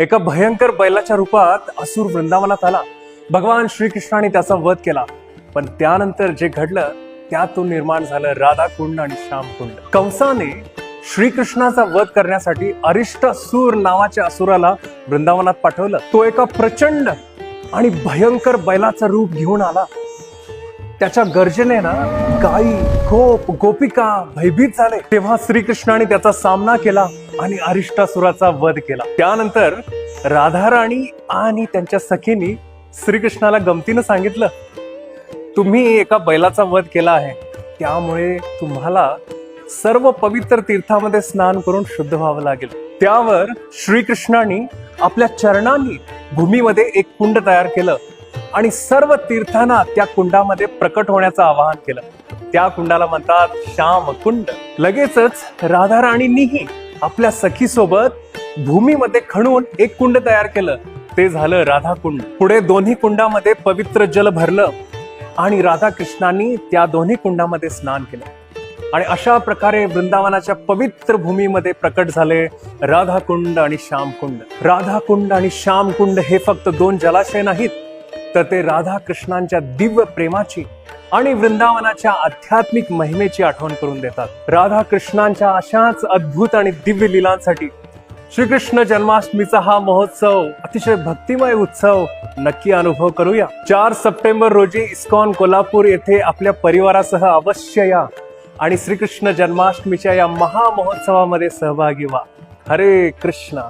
एका भयंकर बैलाच्या रूपात असुर वृंदावनात आला. भगवान श्रीकृष्णाने त्याचा वध केला. पण त्यानंतर जे घडलं त्यातून निर्माण झालं राधाकुंड आणि श्यामकुंड. कंसाने श्रीकृष्णाचा वध करण्यासाठी अरिष्टासूर नावाच्या असुराला वृंदावनात पाठवलं. तो एका प्रचंड आणि भयंकर बैलाचं रूप घेऊन आला. त्याच्या गर्जने ना गायी, गोप, गोपिका भयभीत झाले. तेव्हा श्रीकृष्णाने त्याचा सामना केला आणि अरिष्टासुराचा वध केला. त्यानंतर राधाराणी आणि त्यांच्या सखींनी श्रीकृष्णाला गमतीनं सांगितलं, तुम्ही एका बैलाचा वध केला आहे, त्यामुळे तुम्हाला सर्व पवित्र तीर्थामध्ये स्नान करून शुद्ध व्हावं लागेल. त्यावर श्रीकृष्णाने आपल्या चरणांनी भूमीमध्ये एक कुंड तयार केलं आणि सर्व तीर्थांना त्या कुंडामध्ये प्रकट होण्याचं आवाहन केलं. त्या कुंडाला म्हणतात श्यामकुंड. लगेचच राधाराणींनीही आपल्या सखीसोबत भूमीमध्ये खणून एक कुंड तयार केलं. ते झालं राधाकुंड. पुढे दोन्ही कुंडामध्ये पवित्र जल भरलं आणि राधाकृष्णांनी त्या दोन्ही कुंडामध्ये स्नान केलं. आणि अशा प्रकारे वृंदावनाच्या पवित्र भूमीमध्ये प्रकट झाले राधाकुंड आणि श्यामकुंड. राधाकुंड आणि श्यामकुंड हे फक्त दोन जलाशय नाहीत, तर ते राधाकृष्णांच्या दिव्य प्रेमाची आणि वृंदावनाच्या आध्यात्मिक महिमेची आठवण करून देतात. राधाकृष्णांच्या अशाच अद्भुत आणि दिव्य लीलांसाठी श्रीकृष्ण जन्माष्टमीचा हा महोत्सव अतिशय भक्तिमय उत्सव नक्की अनुभव करूया. 4 सप्टेंबर रोजी इस्कॉन कोल्हापूर येथे आपल्या परिवारासह अवश्य या आणि श्रीकृष्ण जन्माष्टमीच्या या महामहोत्सवामध्ये सहभागी व्हा. हरे कृष्ण.